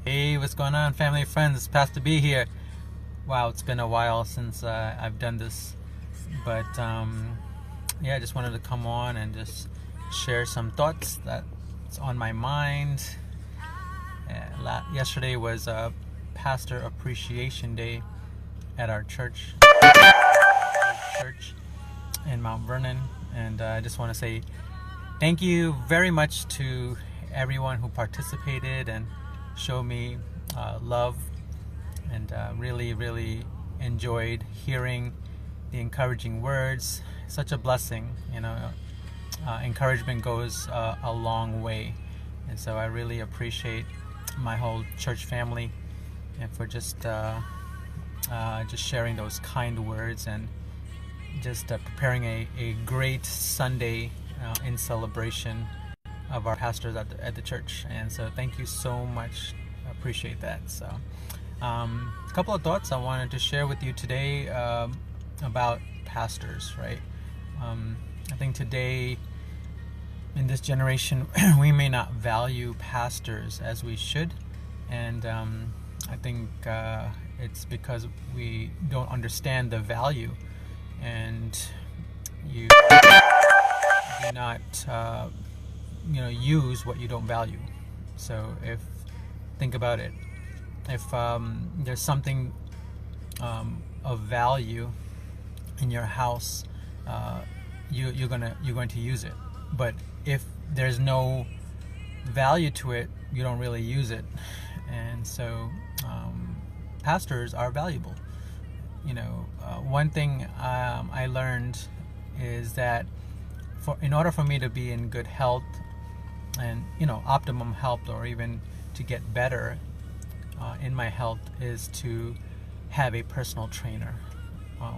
Hey, what's going on, family and friends? It's Pastor B here. Wow, it's been a while since I've done this, but yeah, I just wanted to come on and just share some thoughts that's on my mind. Yesterday was Pastor Appreciation Day at our church in Mount Vernon, and I just want to say thank you very much to everyone who participated and showed me love, and really enjoyed hearing the encouraging words. Such a blessing, encouragement goes a long way, and so I really appreciate my whole church family and for just sharing those kind words and just preparing a great Sunday in celebration of our pastors at the church. And so thank you so much. I appreciate that. So a couple of thoughts I wanted to share with you today about pastors, right? I think today in this generation we may not value pastors as we should, and I think it's because we don't understand the value, and you do not use what you don't value. So think about it, if there's something of value in your house, you're going to use it. But if there's no value to it, you don't really use it. And so pastors are valuable. One thing I learned is that in order for me to be in good health and optimum health, or even to get better in my health, is to have a personal trainer.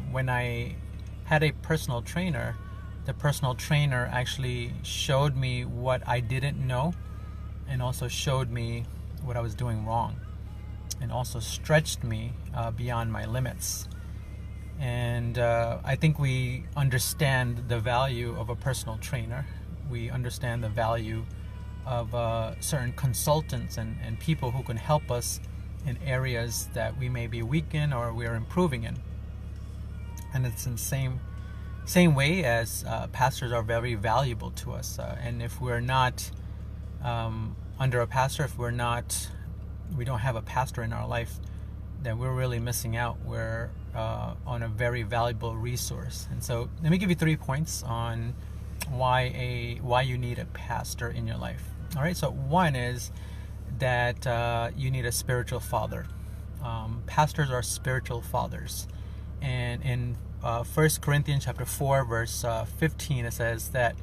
When I had a personal trainer, the personal trainer actually showed me what I didn't know, and also showed me what I was doing wrong, and also stretched me beyond my limits. And I think we understand the value of a personal trainer. We understand the value of certain consultants and people who can help us in areas that we may be weak in or we are improving in. And it's in the same way as pastors are very valuable to us. And if we're not under a pastor, if we don't have a pastor in our life, then we're really missing out. We're on a very valuable resource. And so let me give you 3 points on why you need a pastor in your life. All right, so one is that you need a spiritual father. Pastors are spiritual fathers. And in 1 Corinthians chapter 4, verse 15, it says that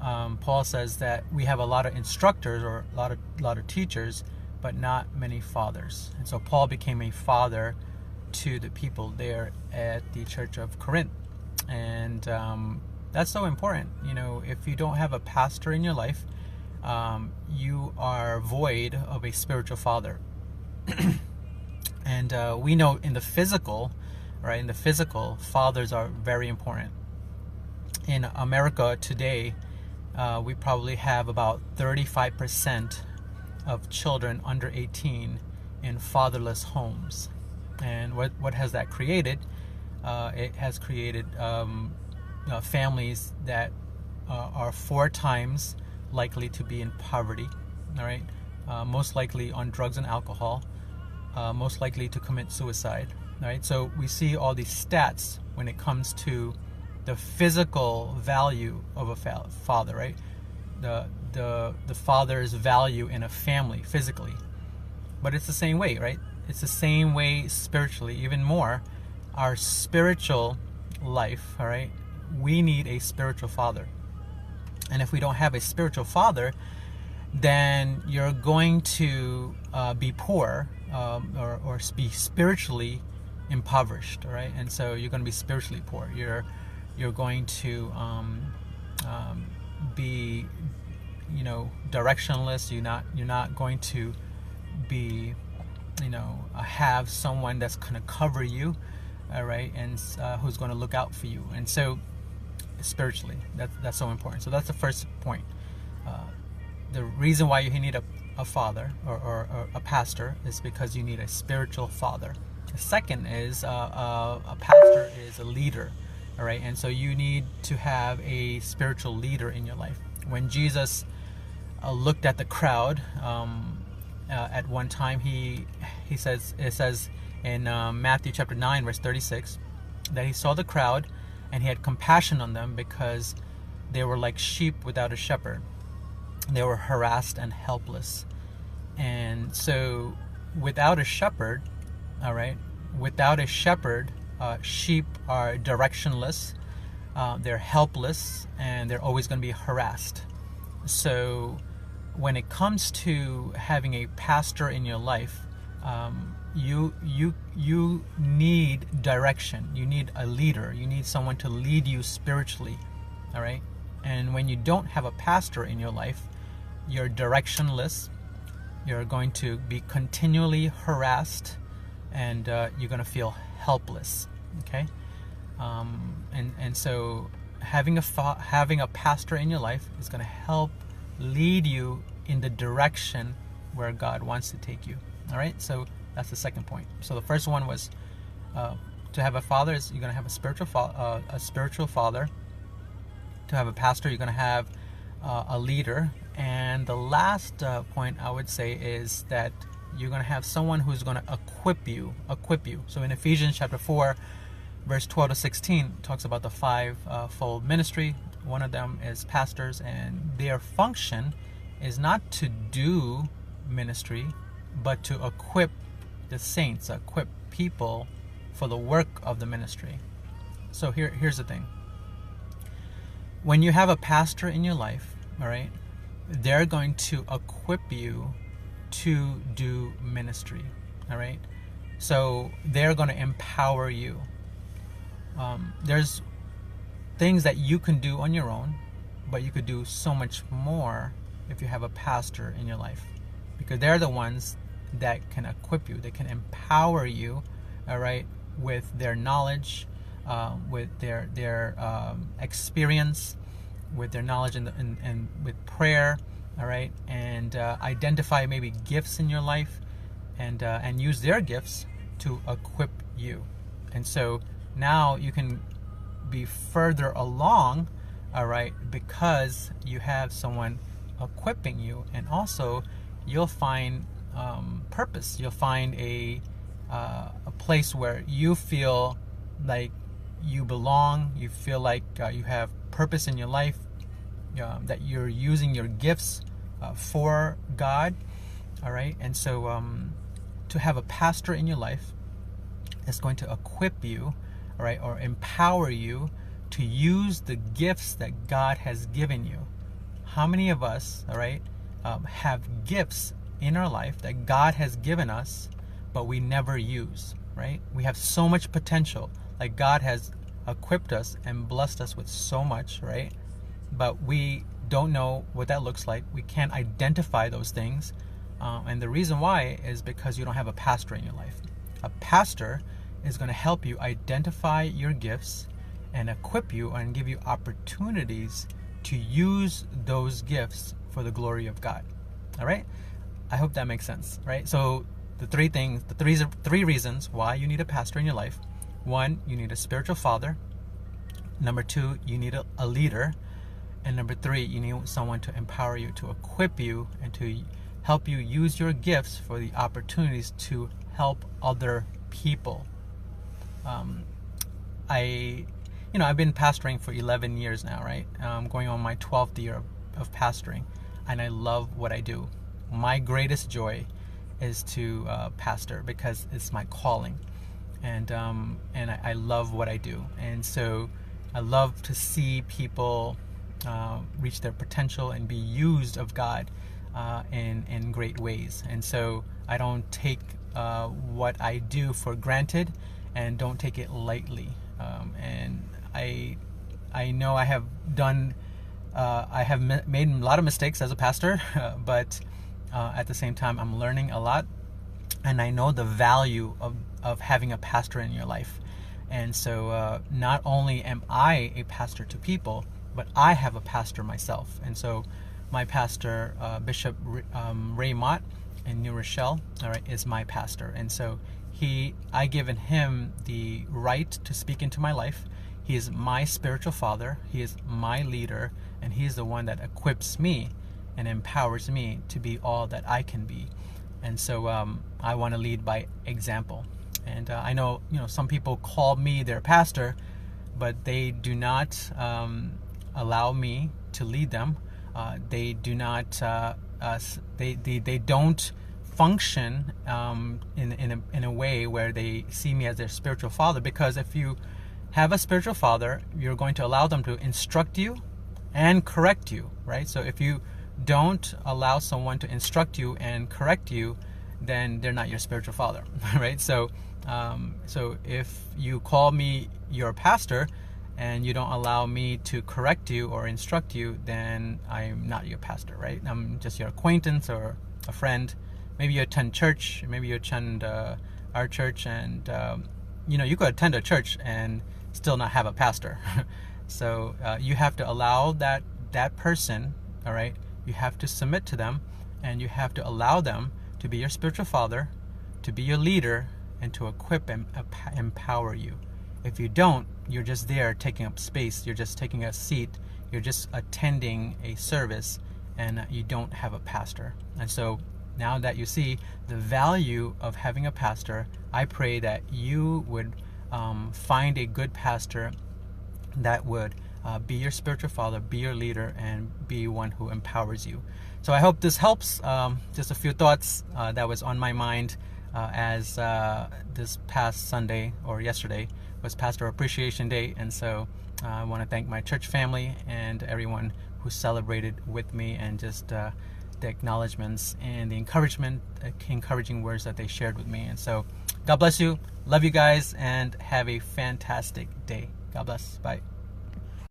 Paul says that we have a lot of instructors, or a lot of teachers, but not many fathers. And so Paul became a father to the people there at the church of Corinth. And that's so important. If you don't have a pastor in your life, you are void of a spiritual father. And we know in the physical, right? In the physical, fathers are very important. In America today, we probably have about 35% of children under 18 in fatherless homes. And what has that created? It has created families that are 4 times likely to be in poverty, all right? Most likely on drugs and alcohol, most likely to commit suicide, all right? So we see all these stats when it comes to the physical value of a father, right? The father's value in a family physically. But it's the same way, right? It's the same way spiritually, even more. Our spiritual life, all right? We need a spiritual father. And if we don't have a spiritual father, then you're going to be poor, or be spiritually impoverished, all right? And so you're going to be spiritually poor. You're going to be directionless. You're not going to be have someone that's going to cover you, all right, and who's going to look out for you. And so spiritually, that's so important. So that's the first point. The reason why you need a a father or a pastor is because you need a spiritual father. The second is a pastor is a leader, all right? And so you need to have a spiritual leader in your life. When Jesus looked at the crowd at one time, it says in Matthew chapter 9 verse 36 that he saw the crowd and he had compassion on them because they were like sheep without a shepherd. They were harassed and helpless. And so without a shepherd, all right, without a shepherd, sheep are directionless, they're helpless, and they're always going to be harassed. So when it comes to having a pastor in your life, you need direction. You need a leader. You need someone to lead you spiritually, all right? And when you don't have a pastor in your life, you're directionless. You're going to be continually harassed, and you're going to feel helpless. Okay, and so having a pastor in your life is going to help lead you in the direction where God wants to take you. All right, so that's the second point. So the first one was to have a father is you're going to have a spiritual father. To have a pastor, you're going to have a leader. And the last point I would say is that you're going to have someone who's going to equip you. So in Ephesians chapter 4, verse 12 to 16, it talks about the five-fold ministry. One of them is pastors, and their function is not to do ministry, but to equip the saints, equip people for the work of the ministry. So here's the thing. When you have a pastor in your life, all right, they're going to equip you to do ministry, all right? So they're going to empower you. There's things that you can do on your own, but you could do so much more if you have a pastor in your life, because they're the ones that can equip you. They can empower you, all right, with their knowledge, with their experience, with their knowledge and with prayer, all right, and identify maybe gifts in your life, and use their gifts to equip you. And so now you can be further along, all right, because you have someone equipping you, and also you'll find purpose. You'll find a place where you feel like you belong. You feel like you have purpose in your life, that you're using your gifts for God, all right? And so to have a pastor in your life is going to equip you, all right, or empower you to use the gifts that God has given you. How many of us, all right, have gifts in our life that God has given us, but we never use, right? We have so much potential. Like, God has equipped us and blessed us with so much, right? But we don't know what that looks like. We can't identify those things. And the reason why is because you don't have a pastor in your life. A pastor is going to help you identify your gifts and equip you and give you opportunities to use those gifts for the glory of God. All right? I hope that makes sense, right? So the three reasons why you need a pastor in your life. One, you need a spiritual father. Number two, you need a leader. And number three, you need someone to empower you, to equip you, and to help you use your gifts for the opportunities to help other people. I've been pastoring for 11 years now, right? Going on my 12th year of pastoring, and I love what I do. My greatest joy is to pastor, because it's my calling, and I love what I do. And so I love to see people reach their potential and be used of God in great ways. And so I don't take what I do for granted, and don't take it lightly. And I know I have done I have made a lot of mistakes as a pastor, but at the same time I'm learning a lot, and I know the value of having a pastor in your life. And so not only am I a pastor to people, but I have a pastor myself. And so my pastor, Bishop Ray Mott in New Rochelle, all right, is my pastor. And so I given him the right to speak into my life. He is my spiritual father. He is my leader, and he's the one that equips me and empowers me to be all that I can be. And so I want to lead by example. And I know, some people call me their pastor, but they do not allow me to lead them. They do not. They don't function in a way where they see me as their spiritual father. Because if you have a spiritual father, you're going to allow them to instruct you and correct you, right? So if you don't allow someone to instruct you and correct you, then they're not your spiritual father, right? So if you call me your pastor and you don't allow me to correct you or instruct you, then I'm not your pastor, right? I'm just your acquaintance or a friend. Maybe you attend church, maybe you attend our church, and you could attend a church and still not have a pastor. So you have to allow that person, all right? You have to submit to them, and you have to allow them to be your spiritual father, to be your leader, and to equip and empower you. If you don't, you're just there taking up space. You're just taking a seat. You're just attending a service, and you don't have a pastor. And so now that you see the value of having a pastor, I pray that you would find a good pastor that would be your spiritual father, be your leader, and be one who empowers you. So I hope this helps. Just a few thoughts that was on my mind as this past Sunday or yesterday was Pastor Appreciation Day. And so I want to thank my church family and everyone who celebrated with me, and just the acknowledgments and the encouraging words that they shared with me. And so God bless you. Love you guys, and have a fantastic day. God bless. Bye.